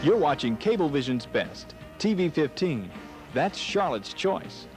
You're watching Cablevision's Best, TV 15. That's Charlotte's choice.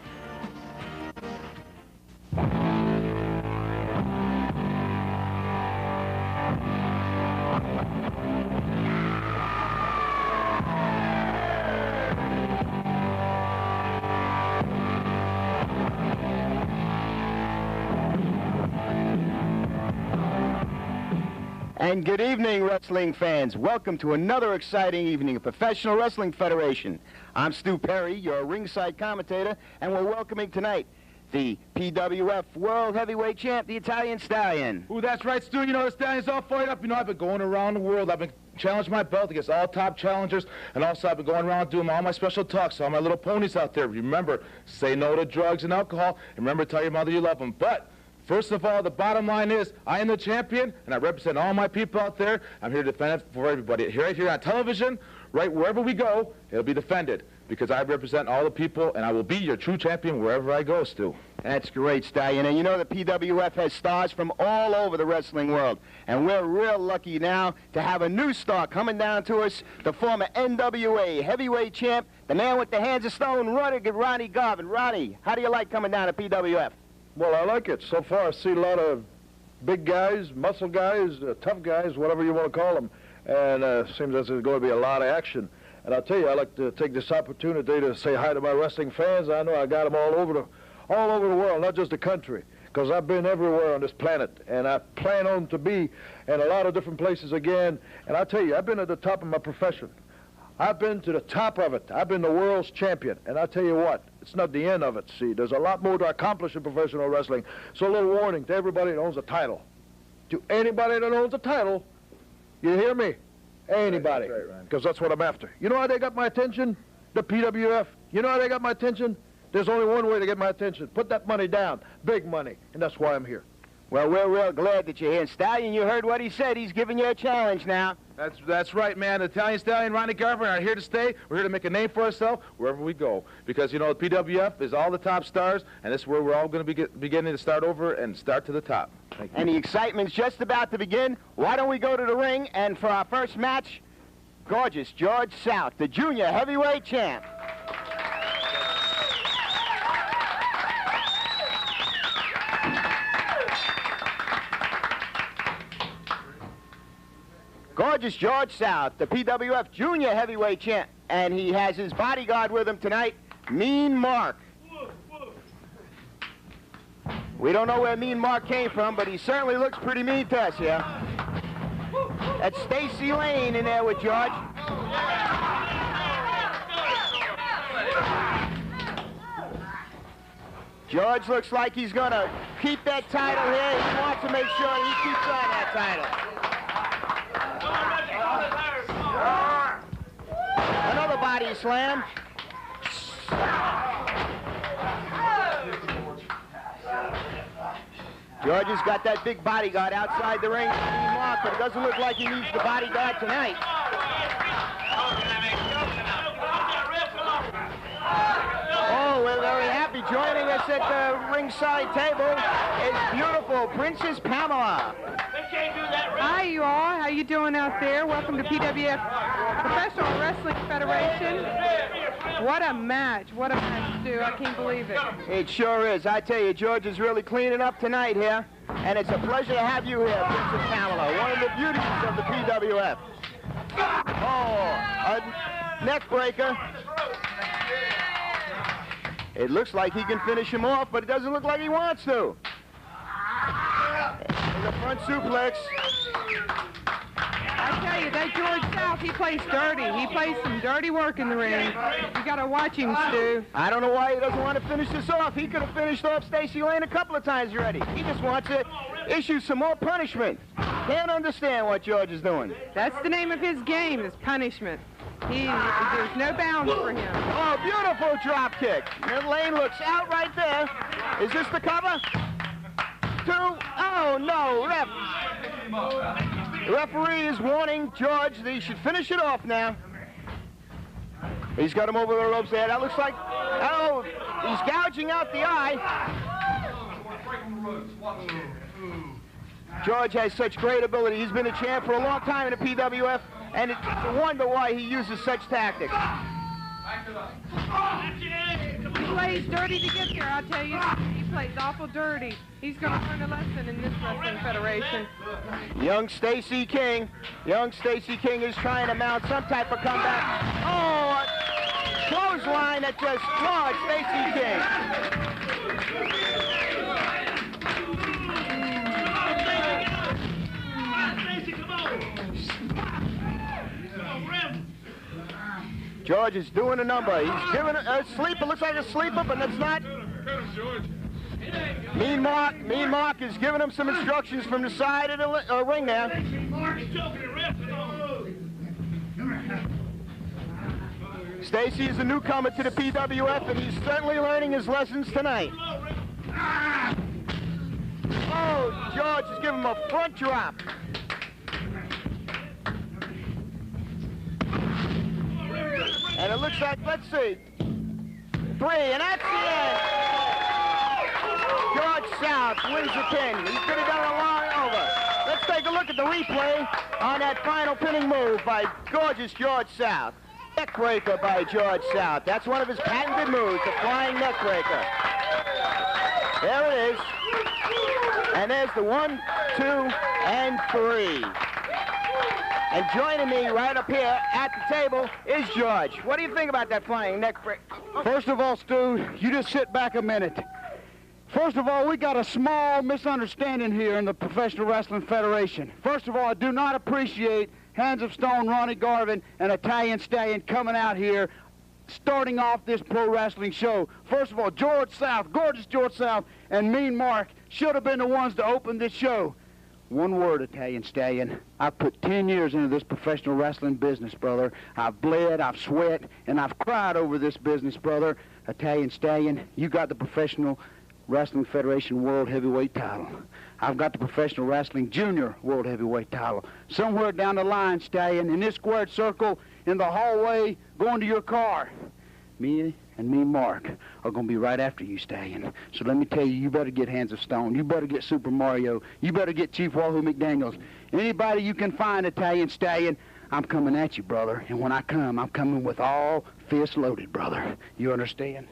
And good evening, wrestling fans. Welcome to another exciting evening of Professional Wrestling Federation. I'm Stu Perry, your ringside commentator, and we're welcoming tonight the PWF World Heavyweight Champ, the Italian Stallion. Ooh, that's right, Stu. You know, the Stallion's all fired up. You know, I've been going around the world. I've been challenging my belt against all top challengers, and also I've been going around doing all my special talks, all my little ponies out there. Remember, say no to drugs and alcohol, and remember to tell your mother you love them. But first of all, the bottom line is, I am the champion, and I represent all my people out there. I'm here to defend it for everybody. Right here on television, right wherever we go, it'll be defended, because I represent all the people, and I will be your true champion wherever I go, Stu. That's great, Stallion. And you know the PWF has stars from all over the wrestling world, and we're real lucky now to have a new star coming down to us, the former NWA heavyweight champ, the man with the hands of stone, Ronnie Garvin. Ronnie, how do you like coming down to PWF? Well, I like it. So far, I see a lot of big guys, muscle guys, tough guys, whatever you want to call them. And it seems as there's going to be a lot of action. And I'll tell you, I like to take this opportunity to say hi to my wrestling fans. I know I got them all over the world, not just the country, because I've been everywhere on this planet. And I plan on to be in a lot of different places again. And I'll tell you, I've been at the top of my profession. I've been to the top of it. I've been the world's champion. And I'll tell you what, it's not the end of it, see. There's a lot more to accomplish in professional wrestling. So a little warning to everybody that owns a title. To anybody that owns a title, you hear me? Anybody. Because that's what I'm after. You know how they got my attention? The PWF. You know how they got my attention? There's only one way to get my attention. Put that money down. Big money. And that's why I'm here. Well, we're real glad that you're here. Stallion, you heard what he said. He's giving you a challenge now. That's right, man. The Italian Stallion, Ronnie Garvin, are here to stay. We're here to make a name for ourselves wherever we go. Because, you know, the PWF is all the top stars, and this is where we're all going to be beginning to start over and start to the top. Thank you. And the excitement's just about to begin. Why don't we go to the ring? And for our first match, gorgeous George South, the junior heavyweight champ. Gorgeous George South, the PWF Junior Heavyweight Champ, and he has his bodyguard with him tonight, Mean Mark. We don't know where Mean Mark came from, but he certainly looks pretty mean to us, yeah? That's Stacy Lane in there with George. George looks like he's going to keep that title here. He wants to make sure he keeps on that title. Another body slam. George has got that big bodyguard outside the ring, Mark, but it doesn't look like he needs the bodyguard tonight. Oh, we're very happy. Joining us at the ringside table is beautiful Princess Pamela. Hi, you all. How you doing out there? Welcome to PWF Professional Wrestling Federation. What a match. What a match, Stu. I can't believe it. It sure is. I tell you, George is really cleaning up tonight here, and it's a pleasure to have you here, Princess Pamela, one of the beauties of the PWF. Oh, a neck breaker. It looks like he can finish him off, but it doesn't look like he wants to. And the front suplex. I tell you, that George South, he plays dirty. He plays some dirty work in the ring. You got to watch him, Stu. I don't know why he doesn't want to finish this off. He could have finished off Stacy Lane a couple of times already. He just wants to issue some more punishment. Can't understand what George is doing. That's the name of his game, is punishment. There's no bounds for him. Oh, beautiful drop kick. And Lane looks out right there. Is this the cover? Two. Oh, no. The referee is warning George that he should finish it off now. He's got him over the ropes there. That looks like, oh, he's gouging out the eye. George has such great ability. He's been a champ for a long time in the PWF. and it's a wonder why he uses such tactics. He plays dirty to get there, I'll tell you. He plays awful dirty. He's going to learn a lesson in this wrestling federation. Young Stacey King is trying to mount some type of comeback. Oh, a clothesline that just floored Stacey King. George is doing a number. He's giving a sleeper. Looks like a sleeper, but that's not. Mean Mark is giving him some instructions from the side of the ring now. Stacey is a newcomer to the PWF, and he's certainly learning his lessons tonight. Oh, George is giving him a front drop. And it looks like, let's see, 3, and that's the end. George South wins the pin. He could have done a long over. Let's take a look at the replay on that final pinning move by gorgeous George South. Neckbreaker by George South. That's one of his patented moves, the flying neckbreaker. There it is. And there's the 1, 2, and 3. And joining me right up here at the table is George. What do you think about that flying neckbreaker? First of all, Stu, you just sit back a minute. First of all, we got a small misunderstanding here in the Professional Wrestling Federation. First of all, I do not appreciate Hands of Stone, Ronnie Garvin, and Italian Stallion coming out here, starting off this pro wrestling show. First of all, George South, gorgeous George South, and Mean Mark should have been the ones to open this show. One word, Italian Stallion. I put 10 years into this professional wrestling business, brother. I've bled, I've sweat, and I've cried over this business, brother. Italian Stallion, you got the Professional Wrestling Federation World Heavyweight title. I've got the Professional Wrestling Junior World Heavyweight title. Somewhere down the line, Stallion, in this squared circle, in the hallway, going to your car. Me and Mean Mark are going to be right after you, Stallion. So let me tell you, you better get Hands of Stone. You better get Super Mario. You better get Chief Wahoo McDaniels. Anybody you can find, Italian Stallion, I'm coming at you, brother. And when I come, I'm coming with all fists loaded, brother. You understand?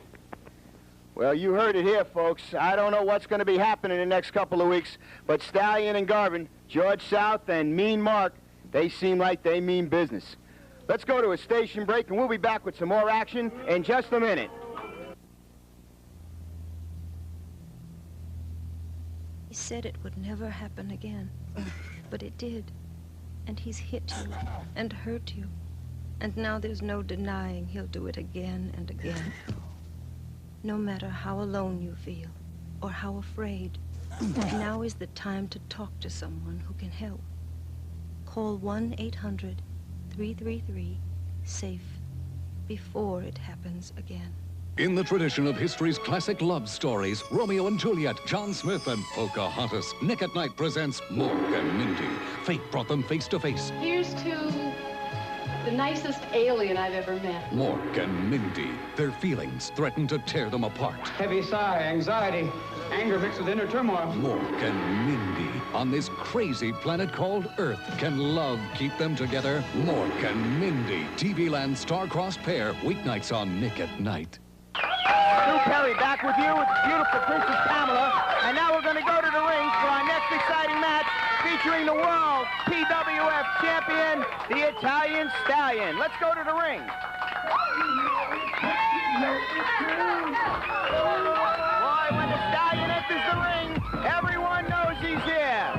Well, you heard it here, folks. I don't know what's going to be happening in the next couple of weeks, but Stallion and Garvin, George South and Mean Mark, they seem like they mean business. Let's go to a station break, and we'll be back with some more action in just a minute. He said it would never happen again, but it did. And he's hit you and hurt you. And now there's no denying he'll do it again and again. No matter how alone you feel or how afraid, now is the time to talk to someone who can help. Call 1-800-333-SAFE before it happens again. In the tradition of history's classic love stories, Romeo and Juliet, John Smith, and Pocahontas, Nick at Night presents Mork and Mindy. Fate brought them face to face. Here's to the nicest alien I've ever met. Mork and Mindy. Their feelings threaten to tear them apart. Heavy sigh, anxiety, anger mixed with inner turmoil. Mork and Mindy. On this crazy planet called Earth, can love keep them together? Mork and Mindy. TV Land star-crossed pair, weeknights on Nick at Night. Stu Kelly back with you with the beautiful Princess Pamela. And now we're going to go to the ring for our next exciting match featuring the World PWF Champion, the Italian Stallion. Let's go to the ring. Boy, when the Stallion enters the ring, everyone knows he's here.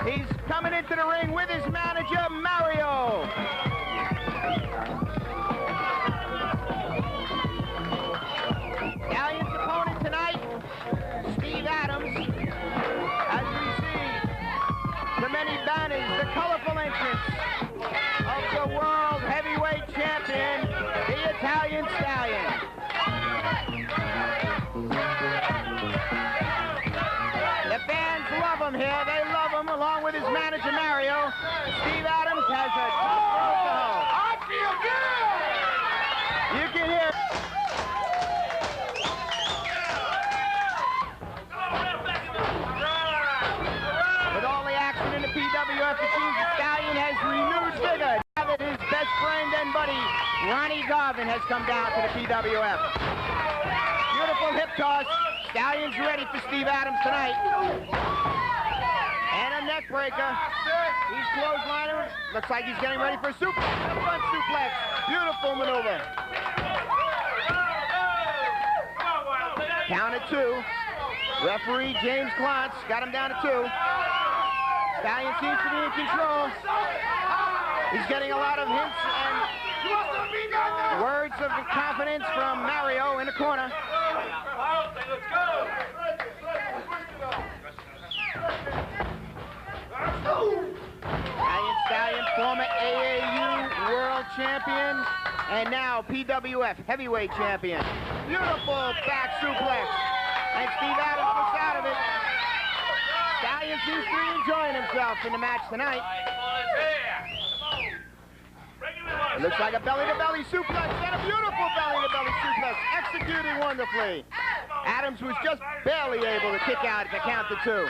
He's coming into the ring with his manager, Mario. Stallion's opponent tonight, Steve Adams, as we see the many banners, the colorful entrance of the World Heavyweight Champion, the Italian Stallion. The fans love him here. They love him, along with his manager, Mario. Steve Adams has a tough road to hoe. I feel good! You can hear... With all the action in the PWF, it seems the Stallion has renewed vigor. best friend and buddy, Ronnie Garvin, has come down to the PWF. Beautiful hip toss. Stallion's ready for Steve Adams tonight. And a neck breaker. He's clotheslining. Looks like he's getting ready for a suplex. A front suplex. Beautiful maneuver. Count at 2. Referee James Klontz got him down to 2. Stallion seems to be in control. He's getting a lot of hints and words of confidence from Mario in the corner. Stallion, former AAU world champion, and now PWF heavyweight champion. Beautiful back suplex, and Steve Adams looks out of it. Stallion seems to be enjoying himself in the match tonight. It looks like a belly-to-belly suplex, and a beautiful belly-to-belly suplex, executed wonderfully. Adams was just barely able to kick out at the count to 2.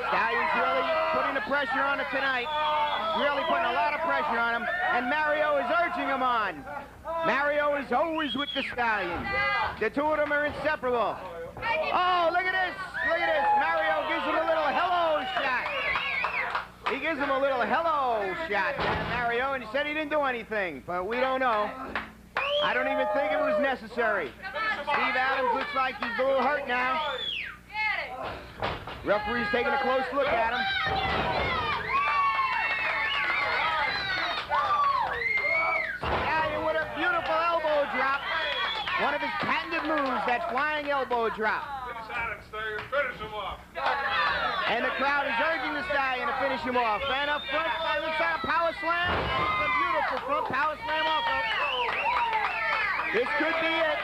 Stallion's really putting the pressure on him tonight. Really putting a lot of pressure on him, and Mario is urging him on. Mario is always with the Stallion. The two of them are inseparable. Oh, look at this. Look at this. Mario gives him a little hello shot. He gives him a little hello shot, Mario, and he said he didn't do anything, but we don't know. I don't even think it was necessary. Steve Adams looks like he's a little hurt now. Referee's taking a close look at him. Stallion with a beautiful elbow drop. One of his patented moves, that flying elbow drop. And the crowd is urging the Stallion to finish him off. And up front, looks like a power slam. It's a beautiful front power slam also. This could be it.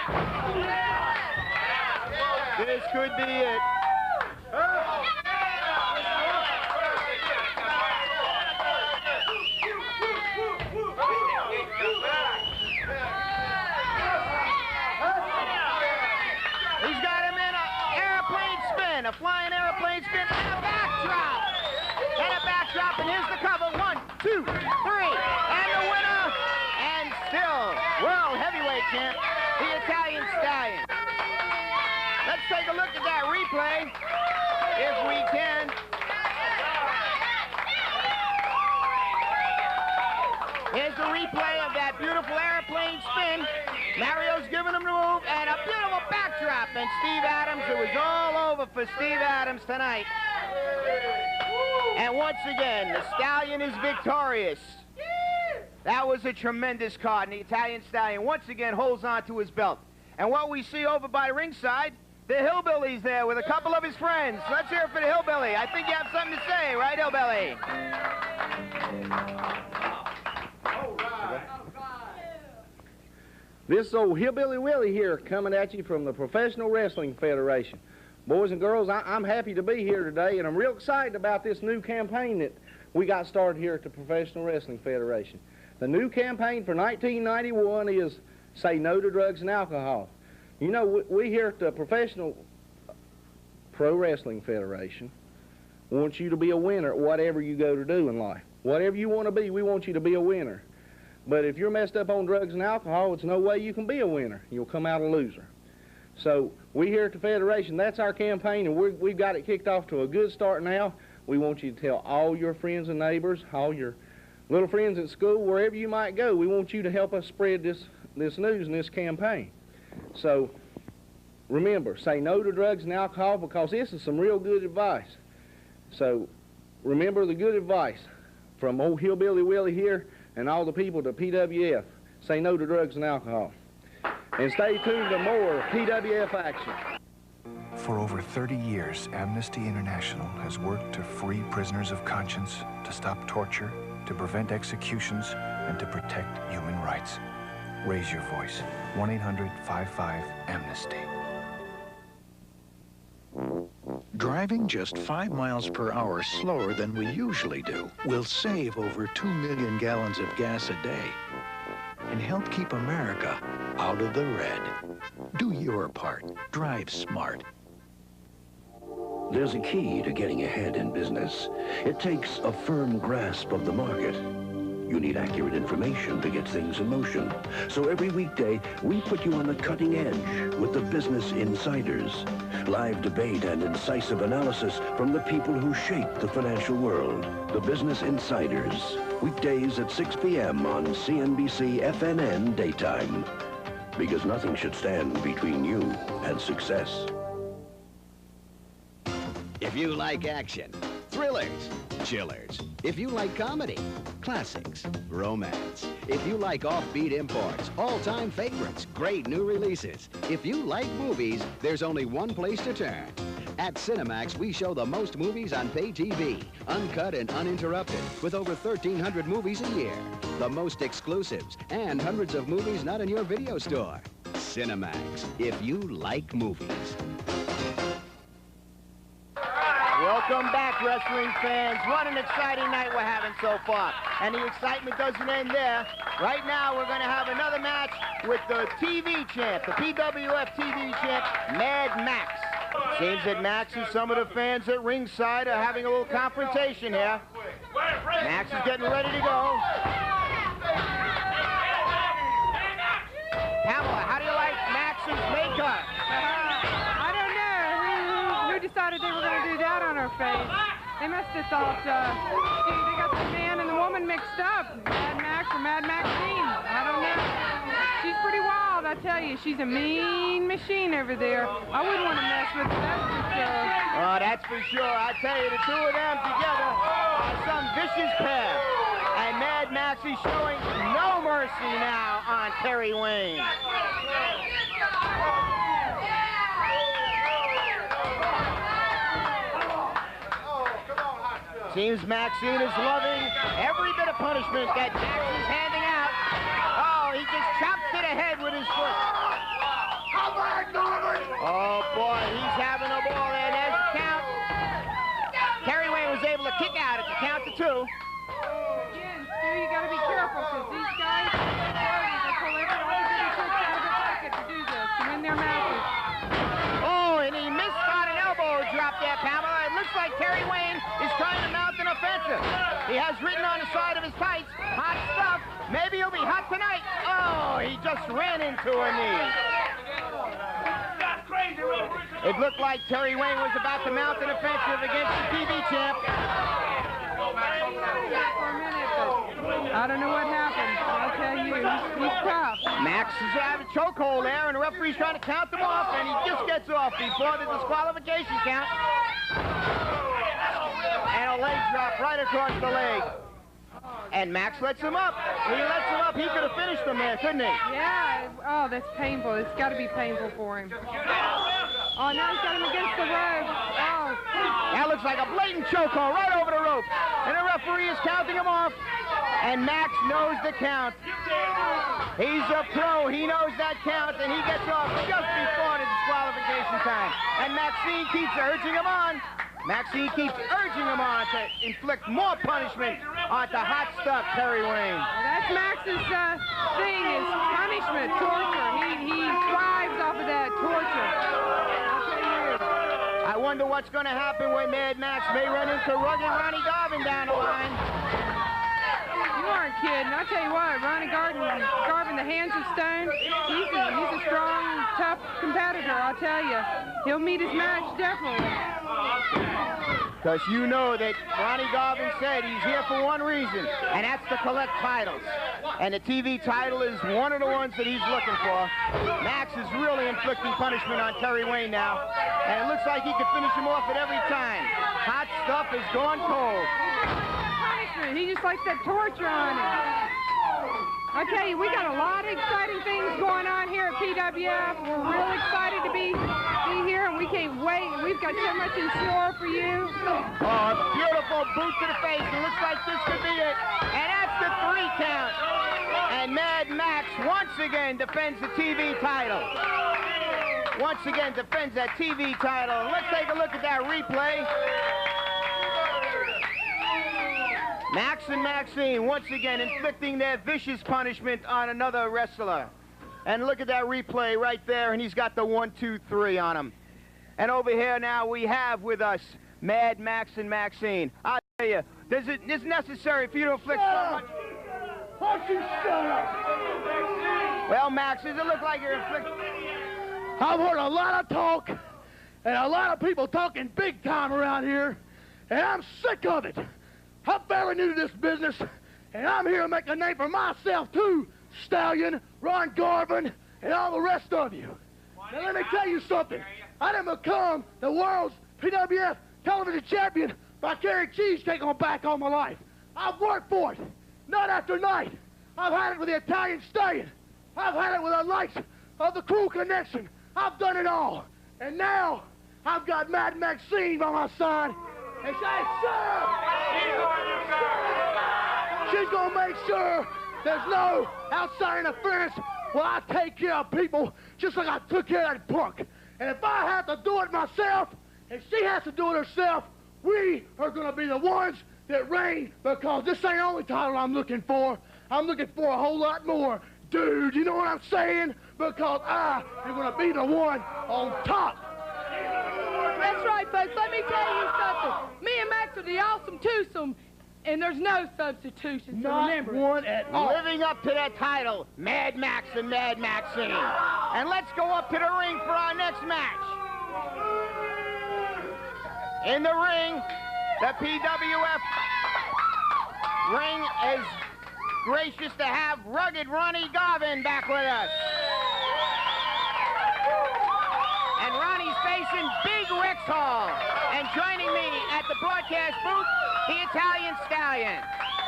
This could be it. He's got him in an airplane spin, a flying airplane spin, and a backdrop. And a backdrop, and here's the cover. 1, 2, 3, and the winner, and still world heavyweight champ, the Italian Stallion. Let's take a look at that replay, if we can. Here's the replay of that beautiful airplane spin. Mario's giving him the move, and a beautiful backdrop. And Steve Adams, it was all over for Steve Adams tonight. And once again, the Stallion is victorious. That was a tremendous card, and the Italian Stallion once again holds on to his belt. And what we see over by ringside, the Hillbilly's there with a couple of his friends. Let's hear it for the Hillbilly. I think you have something to say, right, Hillbilly? This old Hillbilly Willie here coming at you from the Professional Wrestling Federation. Boys and girls, I'm happy to be here today, and I'm real excited about this new campaign that we got started here at the Professional Wrestling Federation. The new campaign for 1991 is Say No to Drugs and Alcohol. You know, we here at the Professional Pro Wrestling Federation want you to be a winner at whatever you go to do in life. Whatever you want to be, we want you to be a winner. But if you're messed up on drugs and alcohol, it's no way you can be a winner. You'll come out a loser. So we here at the Federation, that's our campaign, and we've got it kicked off to a good start now. We want you to tell all your friends and neighbors, all your little friends at school, wherever you might go. We want you to help us spread this news and this campaign. So remember, say no to drugs and alcohol, because this is some real good advice. So remember the good advice from old Hillbilly Willie here and all the people at PWF. Say no to drugs and alcohol. And stay tuned to more PWF action. For over 30 years, Amnesty International has worked to free prisoners of conscience, to stop torture, to prevent executions, and to protect human rights. Raise your voice. 1-800-55-AMNESTY. Driving just 5 miles per hour slower than we usually do will save over 2 million gallons of gas a day and help keep America out of the red. Do your part. Drive smart. There's a key to getting ahead in business. It takes a firm grasp of the market. You need accurate information to get things in motion. So every weekday, we put you on the cutting edge with the Business Insiders. Live debate and incisive analysis from the people who shape the financial world. The Business Insiders. Weekdays at 6 p.m. on CNBC FNN Daytime. Because nothing should stand between you and success. If you like action, thrillers, chillers. If you like comedy, classics, romance. If you like offbeat imports, all-time favorites, great new releases. If you like movies, there's only one place to turn. At Cinemax, we show the most movies on pay TV, uncut and uninterrupted, with over 1,300 movies a year. The most exclusives, and hundreds of movies not in your video store. Cinemax, if you like movies. Welcome back, wrestling fans. What an exciting night we're having so far. And the excitement doesn't end there. Right now, we're going to have another match with the TV champ, the Pwf TV champ, Mad Max. Seems that Max and some of the fans at ringside are having a little confrontation here. Max is getting ready to go. Pamela, how do you like Max's makeup? I don't know. Who decided they were going to do that on her face? They must have thought, gee, they got the man and the woman mixed up. Mad Max or Mad Maxine. I don't know. She's pretty wild, I tell you. She's a mean machine over there. I wouldn't want to mess with her, that's for sure. Oh, that's for sure. I tell you, the two of them together are some vicious pair. And Mad Max is showing no mercy now on Terry Wayne. Seems Maxine is loving every bit of punishment that Max is handing out. Oh, he just chopped to the head with his foot. Oh, boy, he's having a ball there. There's the count. Terry Wayne was able to kick out at the count to 2. Again, Stu, you got to be careful because these guys are dirty. They pull all the dirty tricks out of their pocket to do this, to win their matches. Oh, and he missed on an elbow drop there, Pamela. It looks like Terry Wayne is trying to mount an offensive. He has written on the side of his tights, hot stuff. Maybe he'll be hot tonight. Oh, he just ran into a knee. It looked like Terry Wayne was about to mount an offensive against the TV champ. For a minute, but I don't know what happened. I'll tell you, he's tough. Max is having a chokehold there, and the referee's trying to count them off, and he just gets off before the disqualification count. And a leg drop right across the leg. And Max lets him up. He lets him up. He could have finished him there, couldn't he? Yeah. Oh, that's painful. It's got to be painful for him. Oh, now he's got him against the rope. Oh. That looks like a blatant chokehold right over the rope. And the referee is counting him off. And Max knows the count. He's a pro. He knows that count, and he gets off just before the disqualification time. And Maxine keeps urging him on. Maxine keeps urging him on to inflict more punishment on the hot stuff, Terry Wayne. Well, that's Max's thing is punishment, torture. He thrives off of that torture. I'll tell you. I wonder what's going to happen when Mad Max may run into rugged Ronnie Garvin down the line. You aren't kidding. I'll tell you what, Ronnie Garvin, the hands of stone, he's a strong, tough competitor, I'll tell you. He'll meet his match, definitely. Because you know that Ronnie Garvin said he's here for one reason, and that's to collect titles. And the TV title is one of the ones that he's looking for. Max is really inflicting punishment on Terry Wayne now, and it looks like he could finish him off at every time. Hot stuff is going cold. Punishment. He just likes that torture on him. I tell you, we got a lot of exciting things going on here at PWF. We're real excited to be here, and we can't wait. We've got so much in store for you. Oh, a beautiful boot to the face. It looks like this could be it. And that's the 3 count. And Mad Max once again defends the TV title. Once again defends that TV title. Let's take a look at that replay. Max and Maxine once again inflicting their vicious punishment on another wrestler. And look at that replay right there, and he's got the 1, 2, 3 on him. And over here now we have with us Mad Max and Maxine. I'll tell you, it's necessary for you to inflict so much... Why don't you shut up? Well, Max, does it look like you're inflicting... I've heard a lot of talk, and a lot of people talking big time around here, and I'm sick of it. I'm fairly new to this business, and I'm here to make a name for myself too, Stallion, Ron Garvin, and all the rest of you. Now let me tell you something. I didn't become the world's PWF television champion by carrying cheesecake on back all my life. I've worked for it, night after night. I've had it with the Italian Stallion. I've had it with the likes of the Crew Connection. I've done it all. And now, I've got Mad Maxine by my side. And she's gonna make sure there's no outside interference while I take care of people just like I took care of that punk. And if I have to do it myself, and she has to do it herself, we are gonna be the ones that reign, because this ain't the only title I'm looking for. I'm looking for a whole lot more. Dude, you know what I'm saying? Because I am going to be the one on top. That's right, folks. Let me tell you something. Me and Max are the awesome twosome, and there's no substitution. So remember, one at all. Living up to that title, Mad Max and Mad Maxine. And let's go up to the ring for our next match. In the ring, the PWF ring is gracious to have rugged Ronnie Garvin back with us. And Ronnie's facing Big Rex Hall. And joining me at the broadcast booth, the Italian Stallion.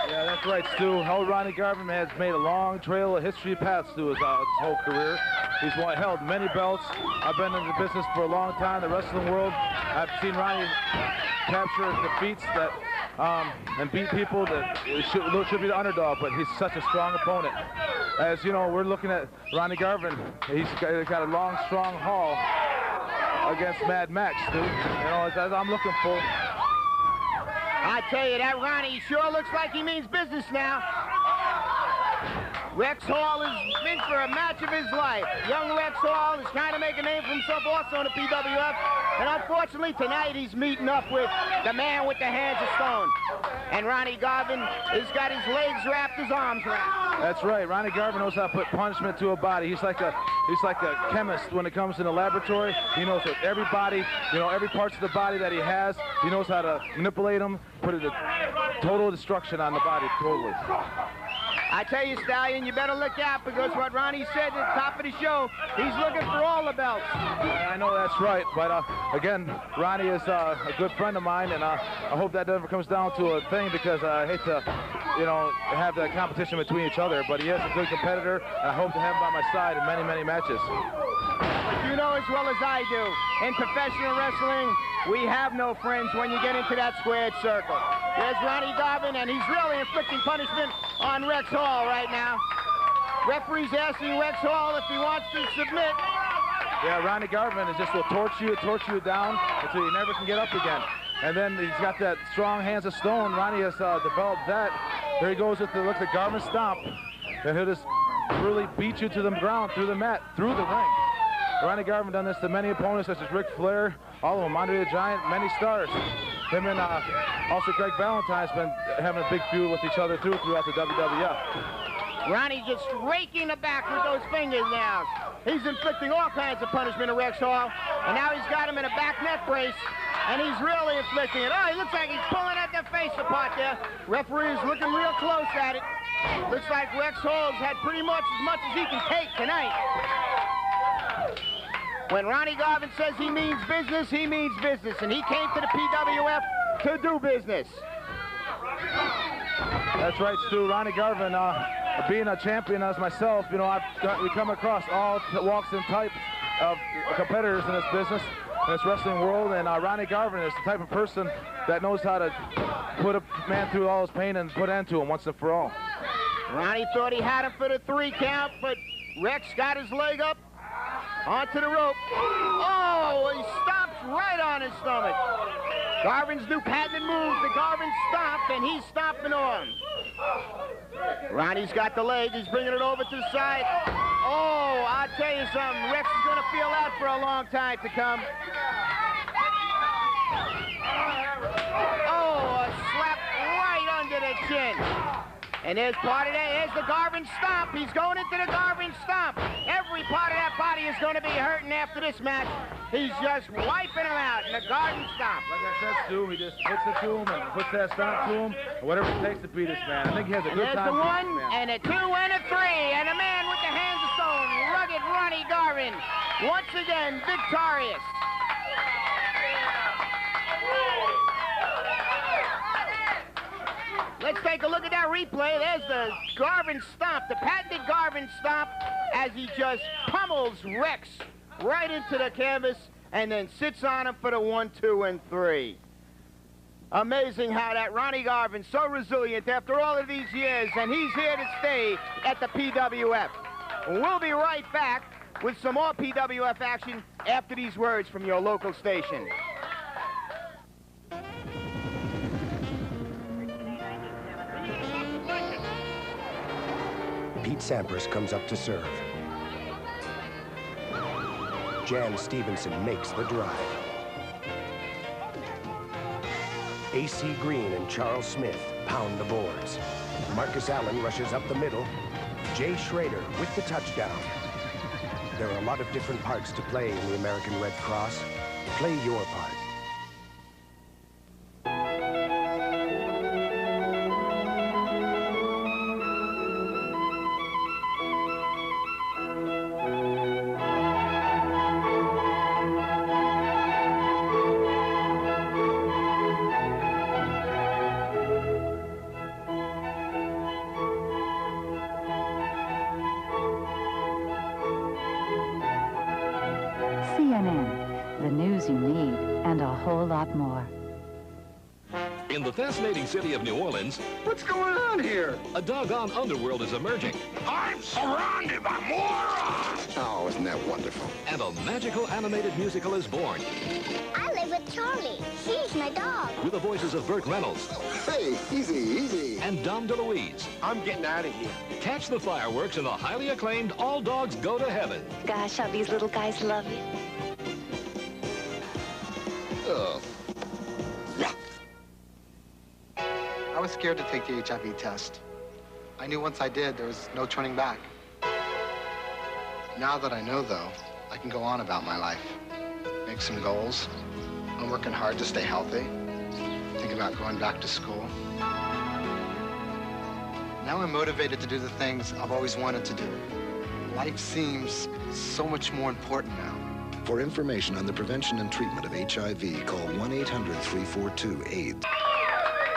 Yeah, that's right, Stu. Old Ronnie Garvin has made a long trail of history paths through his whole career. He's held many belts. I've been in the business for a long time, the wrestling world. I've seen Ronnie capture defeats that and beat people that should be the underdog, but he's such a strong opponent. As you know, we're looking at Ronnie Garvin. He's got a long, strong haul against Mad Max, dude. You know, as I'm looking for. I tell you, that Ronnie sure looks like he means business now. Rex Hall is in for a match of his life. Young Rex Hall is trying to make a name for himself also in the PWF. And unfortunately, tonight he's meeting up with the man with the hands of stone. And Ronnie Garvin has got his legs wrapped, his arms wrapped. That's right. Ronnie Garvin knows how to put punishment to a body. He's like a chemist when it comes to the laboratory. He knows what every body, you know, every parts of the body that he has. He knows how to manipulate them, put a total destruction on the body, totally. I tell you, Stallion, you better look out, because what Ronnie said at the top of the show, he's looking for all the belts. I know that's right, but again, Ronnie is a good friend of mine, and I hope that never comes down to a thing, because I hate to, you know, have that competition between each other, but he is a good competitor, and I hope to have him by my side in many, many matches. You know as well as I do, in professional wrestling, we have no friends when you get into that squared circle. There's Ronnie Garvin, and he's really inflicting punishment on Rex Hall right now. Referee's asking Rex Hall if he wants to submit. Yeah, Ronnie Garvin is just will torch you down until you never can get up again. And then he's got that strong hands of stone. Ronnie has developed that. There he goes with the Garvin stomp. And he'll just really beat you to the ground, through the mat, through the ring. Ronnie Garvin done this to many opponents, such as Ric Flair, all of them, Andre the Giant, many stars. Him and also Greg Valentine's been having a big feud with each other throughout the WWF. Ronnie just raking the back with those fingers now. He's inflicting all kinds of punishment to Rex Hall, and now he's got him in a back neck brace, and he's really inflicting it. Oh, he looks like he's pulling at the face apart there. Referee's looking real close at it. Looks like Rex Hall's had pretty much as he can take tonight. When Ronnie Garvin says he means business, he means business, and he came to the PWF to do business. That's right, Stu. Ronnie Garvin, being a champion as myself, you know, we come across all walks and types of competitors in this business, in this wrestling world, and Ronnie Garvin is the type of person that knows how to put a man through all his pain and put an end to him once and for all. Ronnie thought he had him for the 3 count, but Rex got his leg up onto the rope. Oh, he stomps right on his stomach. Garvin's new patented move, the Garvin stomp, and he's stomping on. Ronnie's got the leg. He's bringing it over to the side. Oh, I'll tell you something. Rex is going to feel that for a long time to come. Oh, a slap right under the chin. And there's part of that. There's the Garvin stomp. He's going into the Garvin stomp. Every part of that body is going to be hurting after this match. He's just wiping him out in the Garvin stomp. Like I said, Stu, he just puts it to him and puts that stomp to him, and whatever it takes to beat this man. I think he has a good time. There's the 1 and a 2 and a 3, and a man with the hands of stone, rugged Ronnie Garvin, once again victorious. Let's take a look at that replay. There's the Garvin stomp, the patented Garvin stomp, as he just pummels Rex right into the canvas and then sits on him for the 1, 2, and 3. Amazing how that Ronnie Garvin's so resilient after all of these years, and he's here to stay at the PWF. We'll be right back with some more PWF action after these words from your local station. Pete Sampras comes up to serve. Jan Stevenson makes the drive. A.C. Green and Charles Smith pound the boards. Marcus Allen rushes up the middle. Jay Schrader with the touchdown. There are a lot of different parts to play in the American Red Cross. Play your part. CNN, the news you need, and a whole lot more. In the fascinating city of New Orleans, what's going on here? A doggone underworld is emerging. I'm surrounded by morons! Oh, isn't that wonderful? And a magical animated musical is born. I live with Charlie. He's my dog. With the voices of Burt Reynolds. Hey, easy, easy. And Dom DeLuise. I'm getting out of here. Catch the fireworks in the highly acclaimed All Dogs Go to Heaven. Gosh, how these little guys love you. Ugh. I was scared to take the HIV test. I knew once I did, there was no turning back. Now that I know, though, I can go on about my life. Make some goals. I'm working hard to stay healthy. Think about going back to school. Now I'm motivated to do the things I've always wanted to do. Life seems so much more important now. For information on the prevention and treatment of HIV, call 1-800-342-AIDS.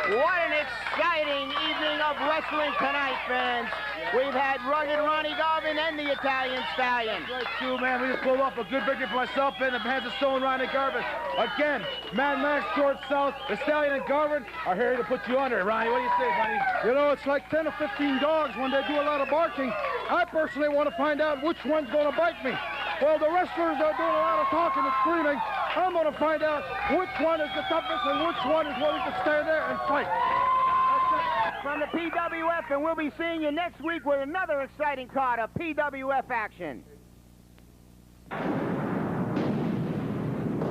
What an exciting evening of wrestling tonight, fans. We've had rugged Ronnie Garvin and the Italian Stallion. Right, too, man. We just pulled off a good victory for myself and the hands of stone Ronnie Garvin. Again, Mad Max, George South, the Stallion and Garvin are here to put you under. Ronnie, what do you say, buddy? You know, it's like 10 or 15 dogs when they do a lot of barking. I personally want to find out which one's going to bite me. Well, the wrestlers are doing a lot of talking and screaming. I'm going to find out which one is the toughest and which one is willing to stand there and fight. From the PWF, and we'll be seeing you next week with another exciting card of PWF action.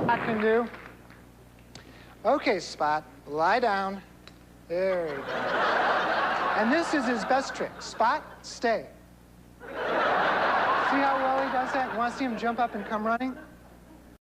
I can do. Okay, Spot, lie down. There we go. And this is his best trick. Spot, stay. See how well he does that? You want to see him jump up and come running?